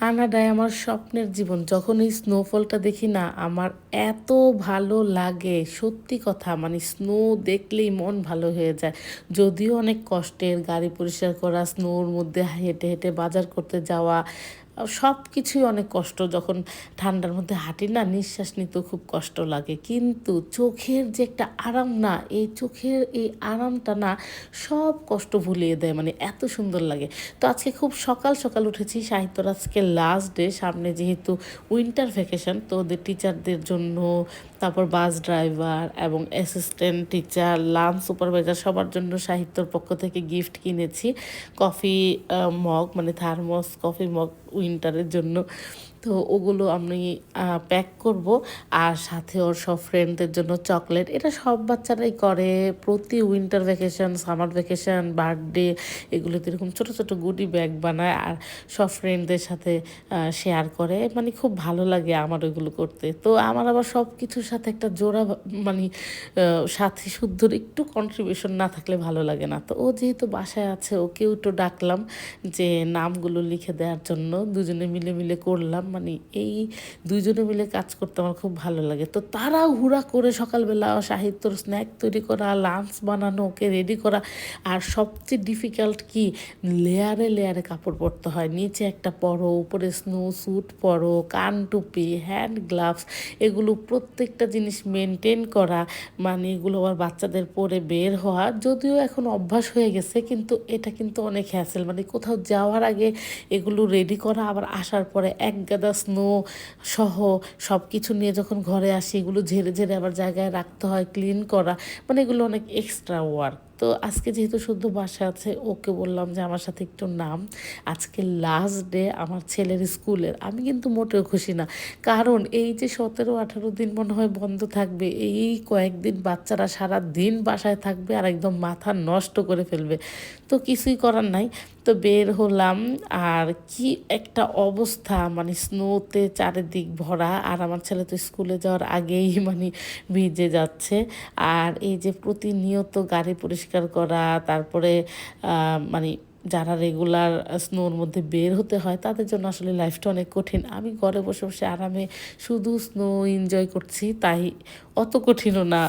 কানাডায় আমার স্বপ্নের জীবন। যখন এই স্নোফলটা দেখি না, আমার এত ভালো লাগে। সত্যি কথা মানে স্নো দেখলেই মন ভালো হয়ে যায়। যদিও অনেক কষ্টের গাড়ি পরিষ্কার করা, স্নোর মধ্যে হেঁটে, হেঁটে বাজার করতে যাওয়া, সবকিছুই অনেক কষ্ট। যখন ঠান্ডার মধ্যে হাঁটি না, নিঃশ্বাস নিতেও খুব কষ্ট লাগে। কিন্তু চোখের যে একটা আরাম না, এই চোখের এই আরামটা না সব কষ্ট ভুলিয়ে দেয়। মানে এত সুন্দর লাগে। তো আজকে খুব সকাল, সকাল উঠেছি। সাহিত্যর আজকে লাস্ট ডে। সামনে যেহেতু উইন্টার ভ্যাকেশন, তো ওদের টিচারদের জন্য, তারপর বাস ড্রাইভার এবং অ্যাসিস্ট্যান্ট টিচার, লাঞ্চ সুপারভাইজার সবার জন্য সাহিত্যর পক্ষ থেকে গিফট কিনেছি। কফি মগ মানে থার্মোস কফি মগ উইন্টারের জন্য। তো ওগুলো আমি প্যাক করব। আর সাথে ওর সব ফ্রেন্ডদের জন্য চকলেট। এটা সব বাচ্চারাই করে। প্রতি winter vacation, summer vacation, birthday এগুলোতে এরকম ছোট, ছোট গুডি ব্যাগ বানায় আর সব ফ্রেন্ডদের সাথে শেয়ার করে। মানে খুব ভালো লাগে আমার ওইগুলো করতে। তো আমার আবার সব কিছুর সাথে একটা জোড়া মানে সাথী শুদ্ধর একটু কন্ট্রিবিউশন না থাকলে ভালো লাগে না। তো ও যেহেতু বাসায় আছে, ওকেও একটু ডাকলাম যে নামগুলো লিখে দেওয়ার জন্য। দুজনে মিলে মিলে করলাম। মানে এই দুইজনে মিলে কাজ করতে আমার খুব ভালো লাগে। তো তাড়াহুড়া করে সকালবেলা সাহিত্যর স্ন্যাক তৈরি করা, লাঞ্চ বানানো, ওকে রেডি করা। আর সবচেয়ে ডিফিকাল্ট কি, লেয়ারে লেয়ারে কাপড় পরতে হয়। নিচে একটা পরো, উপরে স্নো স্যুট পরো, কান টুপি, হ্যান্ড গ্লাভস, এগুলো প্রত্যেকটা জিনিস মেনটেন করা। মানে এগুলো আবার বাচ্চাদের পরে বের হওয়া, যদিও এখন অভ্যাস হয়ে গেছে, কিন্তু এটা কিন্তু অনেক হ্যাসেল। মানে কোথাও যাওয়ার আগে এগুলো রেডি করা, আবার আসার পরে এক গাদা স্নো সহ সব কিছু নিয়ে যখন ঘরে আসি, এগুলো ঝেড়ে ঝেড়ে আবার জায়গায় রাখতে হয়, ক্লিন করা। মানে এগুলো অনেক এক্সট্রা ওয়ার্ক। তো আজকে যেহেতু শুদ্ধ বাসা আছে, ওকে বললাম যে আমার সাথে একটু নাম। আজকে লাস্ট ডে আমার ছেলের স্কুলের। আমি কিন্তু মোটেও খুশি না, কারণ এই যে 17-18 দিন মনে হয় বন্ধ থাকবে, এই কয়েকদিন বাচ্চারা সারা দিন বাসায় থাকবে আর একদম মাথা নষ্ট করে ফেলবে। তো কিছুই করার নাই। তো বের হলাম। আর কি একটা অবস্থা, মানে স্নোতে চারিদিক ভরা। আর আমার ছেলে তো স্কুলে যাওয়ার আগেই মানে ভিজে যাচ্ছে। আর এই যে প্রতিনিয়ত গাড়ি পরিষ্কার করা, তারপরে মানে যারা রেগুলার স্নোর মধ্যে বের হতে হয় তাদের জন্য আসলে লাইফটা অনেক কঠিন। আমি ঘরে বসে বসে আরামে শুধু স্নো এনজয় করছি, তাই অত কঠিনও না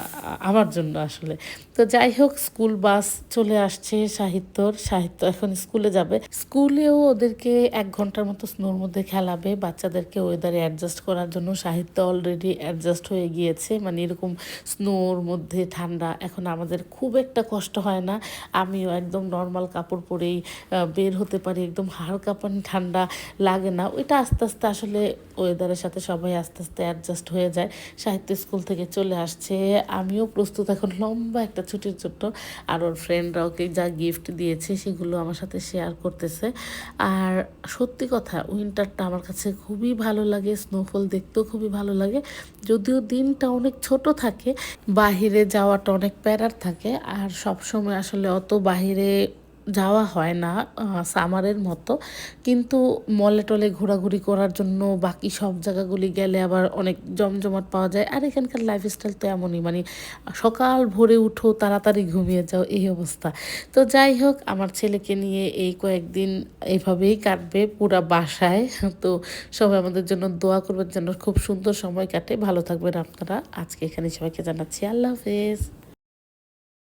আমার জন্য আসলে। তো যাই হোক, স্কুল বাস চলে আসছে সাহিত্য এখন স্কুলে যাবে। স্কুলেও ওদেরকে 1 ঘন্টার মতো স্নোর মধ্যে খেলাবে। বাচ্চাদেরকে ওয়েদারে অ্যাডজাস্ট করার জন্য সাহিত্য অলরেডি অ্যাডজাস্ট হয়ে গিয়েছে। মানে এরকম স্নোর মধ্যে ঠান্ডা এখন আমাদের খুব একটা কষ্ট হয় না। আমিও একদম নর্মাল কাপড় পরেই বের হতে পারি, একদম হালকা পানি, ঠান্ডা লাগে না। ওইটা আস্তে আস্তে আসলে ওয়েদারের সাথে সবাই আস্তে আস্তে অ্যাডজাস্ট হয়ে যায়। সাহিত্য স্কুল থেকে চলে আসছে, আমিও প্রস্তুত এখন লম্বা একটা ছুটির জন্য। আর ওর ফ্রেন্ডরা ওকে যা গিফট দিয়েছে সেগুলো আমার সাথে শেয়ার করতেছে। আর সত্যি কথা, উইন্টারটা আমার কাছে খুবই ভালো লাগে, স্নোফল দেখতেও খুবই ভালো লাগে। যদিও দিনটা অনেক ছোট থাকে, বাহিরে যাওয়াটা অনেক প্যারার থাকে, আর সব সময় আসলে অত বাহিরে যাওয়া হয় না সামারের মতো। কিন্তু মলে টলে ঘোরাঘুরি করার জন্য বাকি সব জায়গাগুলি গেলে আবার অনেক জমজমাট পাওয়া যায়। আর এখানকার লাইফস্টাইল তো এমনই, মানে সকাল ভোরে উঠো, তাড়াতাড়ি ঘুমিয়ে যাও, এই অবস্থা। তো যাই হোক, আমার ছেলেকে নিয়ে এই কয়েকদিন এইভাবেই কাটবে পুরা বাসায়। তো সবাই আমাদের জন্য দোয়া করবেন যেন খুব সুন্দর সময় কাটে। ভালো থাকবেন আপনারা। আজকে এখানে সবাইকে জানাচ্ছি আল্লাহ হাফেজ।